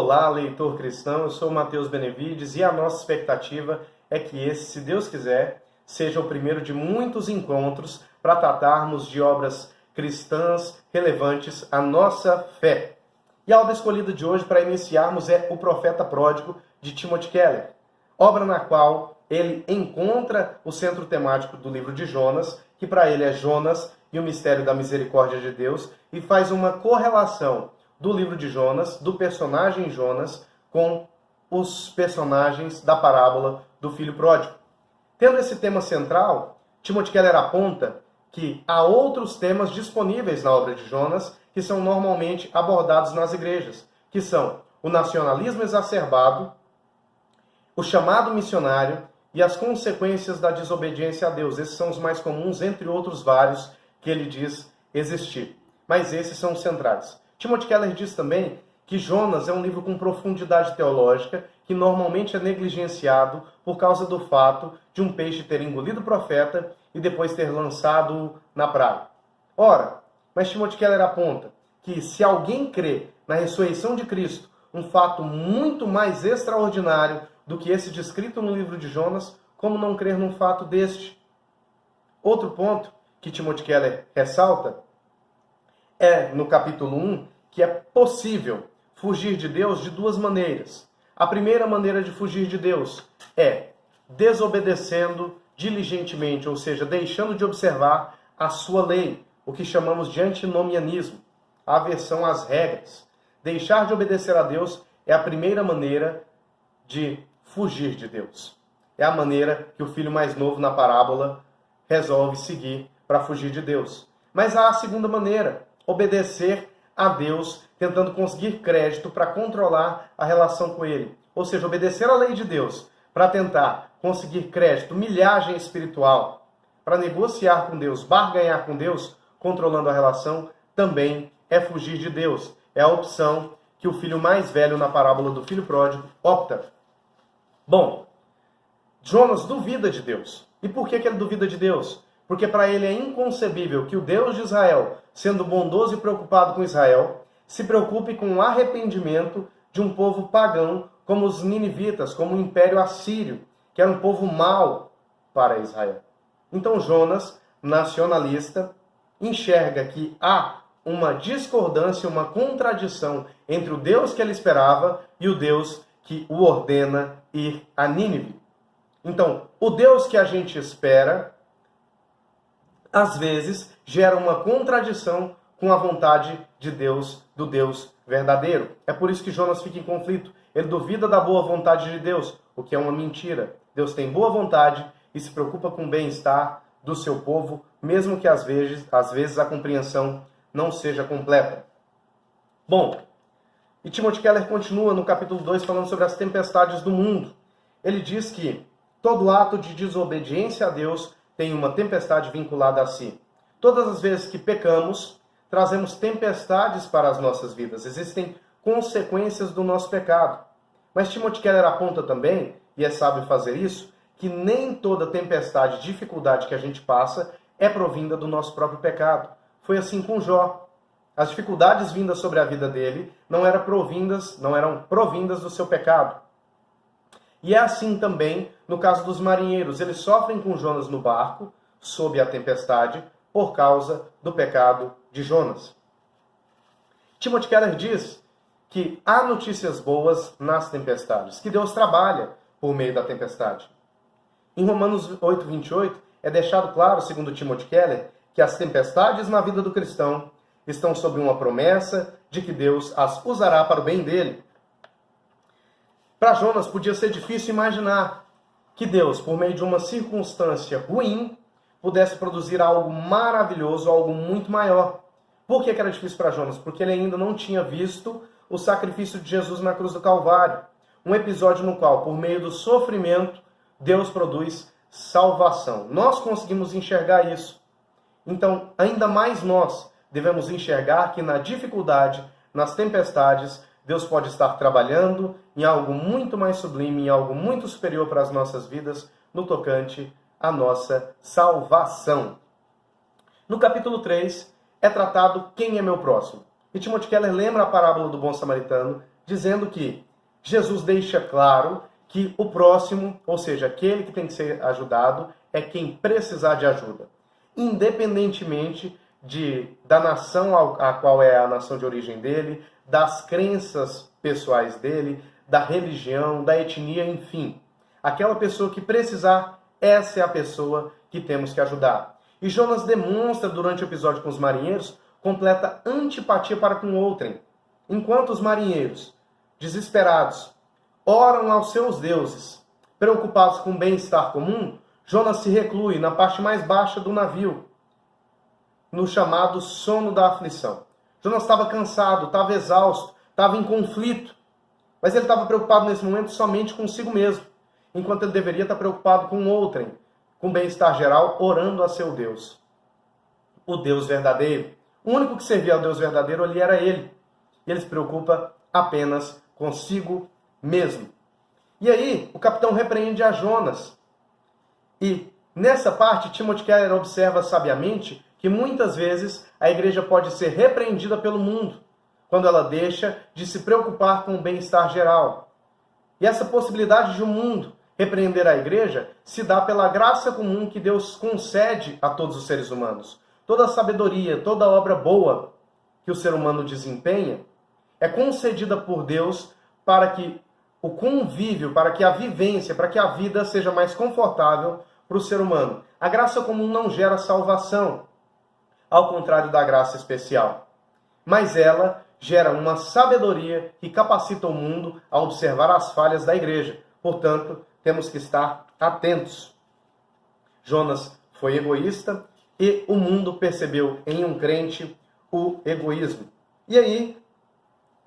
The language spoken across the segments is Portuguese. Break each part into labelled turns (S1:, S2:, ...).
S1: Olá, leitor cristão, eu sou o Matheus Benevides e a nossa expectativa é que esse, se Deus quiser, seja o primeiro de muitos encontros para tratarmos de obras cristãs relevantes à nossa fé. E a obra escolhida de hoje para iniciarmos é O Profeta Pródigo, de Timothy Keller, obra na qual ele encontra o centro temático do livro de Jonas, que para ele é Jonas e o mistério da misericórdia de Deus, e faz uma correlação do livro de Jonas, do personagem Jonas, com os personagens da parábola do filho pródigo. Tendo esse tema central, Timothy Keller aponta que há outros temas disponíveis na obra de Jonas que são normalmente abordados nas igrejas, que são o nacionalismo exacerbado, o chamado missionário e as consequências da desobediência a Deus. Esses são os mais comuns, entre outros vários que ele diz existir. Mas esses são os centrais. Timothy Keller diz também que Jonas é um livro com profundidade teológica que normalmente é negligenciado por causa do fato de um peixe ter engolido o profeta e depois ter lançado na praia. Ora, mas Timothy Keller aponta que se alguém crê na ressurreição de Cristo, um fato muito mais extraordinário do que esse descrito no livro de Jonas, como não crer num fato deste? Outro ponto que Timothy Keller ressalta é, no capítulo 1, que é possível fugir de Deus de duas maneiras. A primeira maneira de fugir de Deus é desobedecendo diligentemente, ou seja, deixando de observar a sua lei, o que chamamos de antinomianismo, a aversão às regras. Deixar de obedecer a Deus é a primeira maneira de fugir de Deus. É a maneira que o filho mais novo na parábola resolve seguir para fugir de Deus. Mas há a segunda maneira, obedecer a Deus, tentando conseguir crédito para controlar a relação com Ele. Ou seja, obedecer à lei de Deus para tentar conseguir crédito, milhagem espiritual, para negociar com Deus, barganhar com Deus, controlando a relação, também é fugir de Deus. É a opção que o filho mais velho na parábola do filho pródigo opta. Bom, Jonas duvida de Deus. E por que ele duvida de Deus? Porque para ele é inconcebível que o Deus de Israel, sendo bondoso e preocupado com Israel, se preocupe com o arrependimento de um povo pagão como os ninivitas, como o Império Assírio, que era um povo mau para Israel. Então Jonas, nacionalista, enxerga que há uma discordância, uma contradição entre o Deus que ele esperava e o Deus que o ordena ir a Nínive. Então, o Deus que a gente espera, às vezes, gera uma contradição com a vontade de Deus, do Deus verdadeiro. É por isso que Jonas fica em conflito. Ele duvida da boa vontade de Deus, o que é uma mentira. Deus tem boa vontade e se preocupa com o bem-estar do seu povo, mesmo que às vezes a compreensão não seja completa. Bom, e Timothy Keller continua no capítulo 2 falando sobre as tempestades do mundo. Ele diz que todo ato de desobediência a Deus tem uma tempestade vinculada a si. Todas as vezes que pecamos, trazemos tempestades para as nossas vidas. Existem consequências do nosso pecado. Mas Timothy Keller aponta também, e é sábio fazer isso, que nem toda tempestade, dificuldade que a gente passa é provinda do nosso próprio pecado. Foi assim com Jó. As dificuldades vindas sobre a vida dele não eram provindas do seu pecado. E é assim também no caso dos marinheiros. Eles sofrem com Jonas no barco, sob a tempestade, por causa do pecado de Jonas. Timothy Keller diz que há notícias boas nas tempestades, que Deus trabalha por meio da tempestade. Em Romanos 8:28, é deixado claro, segundo Timothy Keller, que as tempestades na vida do cristão estão sob uma promessa de que Deus as usará para o bem dele. Para Jonas podia ser difícil imaginar que Deus, por meio de uma circunstância ruim, pudesse produzir algo maravilhoso, algo muito maior. Por que era difícil para Jonas? Porque ele ainda não tinha visto o sacrifício de Jesus na cruz do Calvário. Um episódio no qual, por meio do sofrimento, Deus produz salvação. Nós conseguimos enxergar isso. Então, ainda mais nós devemos enxergar que na dificuldade, nas tempestades, Deus pode estar trabalhando em algo muito mais sublime, em algo muito superior para as nossas vidas, no tocante à nossa salvação. No capítulo 3, é tratado quem é meu próximo. E Timothy Keller lembra a parábola do bom samaritano, dizendo que Jesus deixa claro que o próximo, ou seja, aquele que tem que ser ajudado, é quem precisar de ajuda, independentemente da nação a qual é a nação de origem dele, das crenças pessoais dele, da religião, da etnia, enfim. Aquela pessoa que precisar, essa é a pessoa que temos que ajudar. E Jonas demonstra durante o episódio com os marinheiros completa antipatia para com outrem. Enquanto os marinheiros, desesperados, oram aos seus deuses, preocupados com o bem-estar comum, Jonas se reclui na parte mais baixa do navio, no chamado sono da aflição. Jonas estava cansado, estava exausto, estava em conflito, mas ele estava preocupado nesse momento somente consigo mesmo, enquanto ele deveria estar preocupado com outrem, com o bem-estar geral, orando a seu Deus, o Deus verdadeiro. O único que servia ao Deus verdadeiro ali era ele. E ele se preocupa apenas consigo mesmo. E aí, o capitão repreende a Jonas. E nessa parte, Timothy Keller observa sabiamente que muitas vezes a igreja pode ser repreendida pelo mundo, quando ela deixa de se preocupar com o bem-estar geral. E essa possibilidade de o mundo repreender a igreja se dá pela graça comum que Deus concede a todos os seres humanos. Toda a sabedoria, toda a obra boa que o ser humano desempenha é concedida por Deus para que o convívio, para que a vivência, para que a vida seja mais confortável para o ser humano. A graça comum não gera salvação, ao contrário da graça especial. Mas ela gera uma sabedoria que capacita o mundo a observar as falhas da igreja. Portanto, temos que estar atentos. Jonas foi egoísta e o mundo percebeu em um crente o egoísmo. E aí,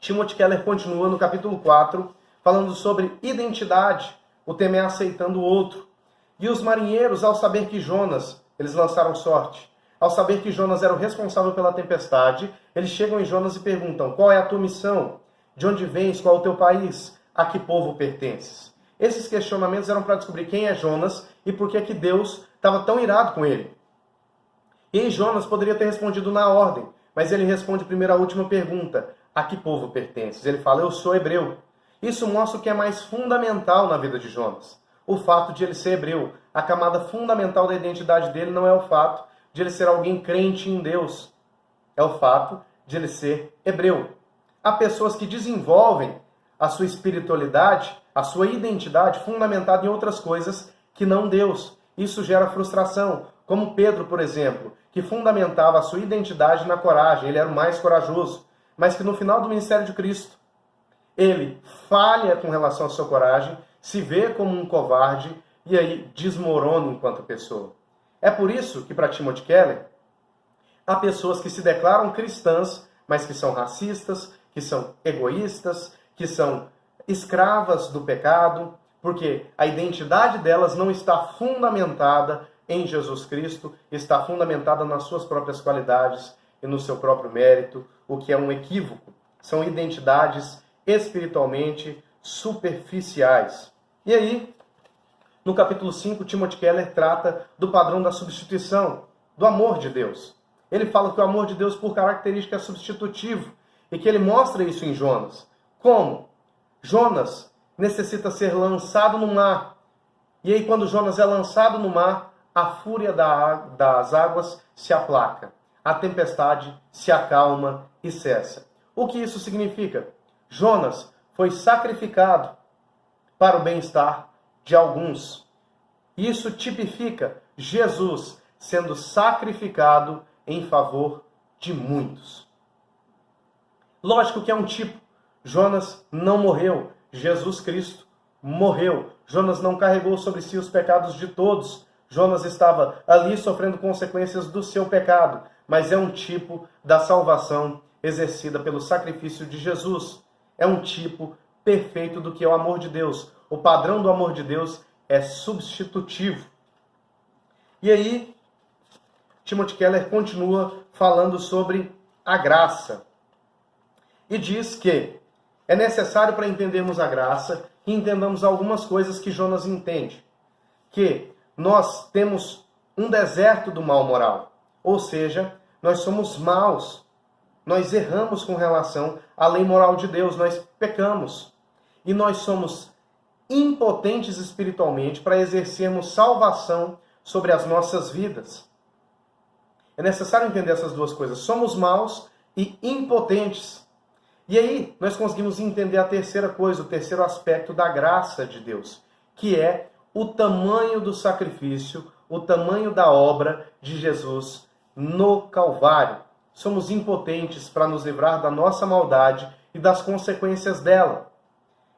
S1: Timothy Keller continua no capítulo 4, falando sobre identidade. O tema é aceitando o outro. E os marinheiros, ao saber que Jonas, eles lançaram sorte. Ao saber que Jonas era o responsável pela tempestade, eles chegam em Jonas e perguntam: qual é a tua missão? De onde vens? Qual é o teu país? A que povo pertences? Esses questionamentos eram para descobrir quem é Jonas e por que que Deus estava tão irado com ele. E Jonas poderia ter respondido na ordem, mas ele responde primeiro a última pergunta: a que povo pertences? Ele fala: eu sou hebreu. Isso mostra o que é mais fundamental na vida de Jonas. O fato de ele ser hebreu. A camada fundamental da identidade dele não é o fato de ele ser alguém crente em Deus. É o fato de ele ser hebreu. Há pessoas que desenvolvem a sua espiritualidade, a sua identidade fundamentada em outras coisas que não Deus. Isso gera frustração. Como Pedro, por exemplo, que fundamentava a sua identidade na coragem. Ele era o mais corajoso. Mas que no final do ministério de Cristo, ele falha com relação à sua coragem, se vê como um covarde e aí desmorona enquanto pessoa. É por isso que, para Timothy Keller, há pessoas que se declaram cristãs, mas que são racistas, que são egoístas, que são escravas do pecado, porque a identidade delas não está fundamentada em Jesus Cristo, está fundamentada nas suas próprias qualidades e no seu próprio mérito, o que é um equívoco. São identidades espiritualmente superficiais. E aí, no capítulo 5, Timothy Keller trata do padrão da substituição, do amor de Deus. Ele fala que o amor de Deus, por característica, é substitutivo, e que ele mostra isso em Jonas. Como? Jonas necessita ser lançado no mar. E aí, quando Jonas é lançado no mar, a fúria das águas se aplaca. A tempestade se acalma e cessa. O que isso significa? Jonas foi sacrificado para o bem-estar de alguns. Isso tipifica Jesus sendo sacrificado em favor de muitos. Lógico que é um tipo. Jonas não morreu. Jesus Cristo morreu. Jonas não carregou sobre si os pecados de todos. Jonas estava ali sofrendo consequências do seu pecado. Mas é um tipo da salvação exercida pelo sacrifício de Jesus. É um tipo perfeito do que é o amor de Deus. O padrão do amor de Deus é substitutivo. E aí, Timothy Keller continua falando sobre a graça. E diz que é necessário, para entendermos a graça, que entendamos algumas coisas que Jonas entende. Que nós temos um deserto do mal moral. Ou seja, nós somos maus. Nós erramos com relação à lei moral de Deus, nós pecamos. E nós somos impotentes espiritualmente para exercermos salvação sobre as nossas vidas. É necessário entender essas duas coisas. Somos maus e impotentes. E aí nós conseguimos entender a terceira coisa, o terceiro aspecto da graça de Deus, que é o tamanho do sacrifício, o tamanho da obra de Jesus no Calvário. Somos impotentes para nos livrar da nossa maldade e das consequências dela.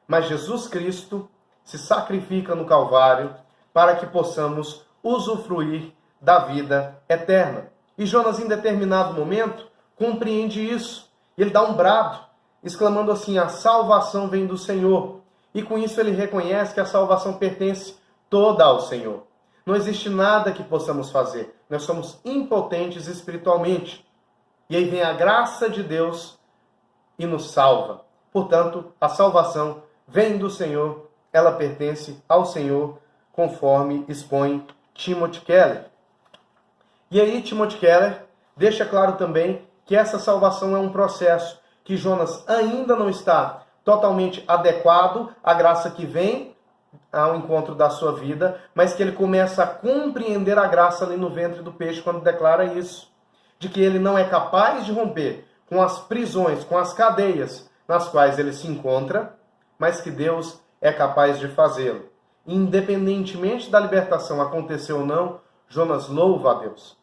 S1: Mas Jesus Cristo se sacrifica no Calvário para que possamos usufruir da vida eterna. E Jonas, em determinado momento, compreende isso. Ele dá um brado, exclamando assim: a salvação vem do Senhor. E com isso ele reconhece que a salvação pertence toda ao Senhor. Não existe nada que possamos fazer. Nós somos impotentes espiritualmente. E aí vem a graça de Deus e nos salva. Portanto, a salvação vem do Senhor, ela pertence ao Senhor, conforme expõe Timothy Keller. E aí Timothy Keller deixa claro também que essa salvação é um processo, que Jonas ainda não está totalmente adequado à graça que vem ao encontro da sua vida, mas que ele começa a compreender a graça ali no ventre do peixe quando declara isso, de que ele não é capaz de romper com as prisões, com as cadeias nas quais ele se encontra, mas que Deus é capaz de fazê-lo. Independentemente da libertação acontecer ou não, Jonas louva a Deus.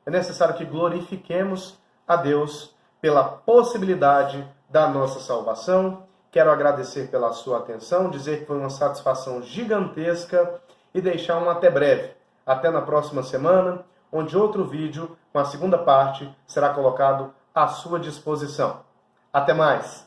S1: É necessário que glorifiquemos a Deus pela possibilidade da nossa salvação. Quero agradecer pela sua atenção, dizer que foi uma satisfação gigantesca e deixar um até breve. Até na próxima semana, onde outro vídeo com a segunda parte será colocado à sua disposição. Até mais!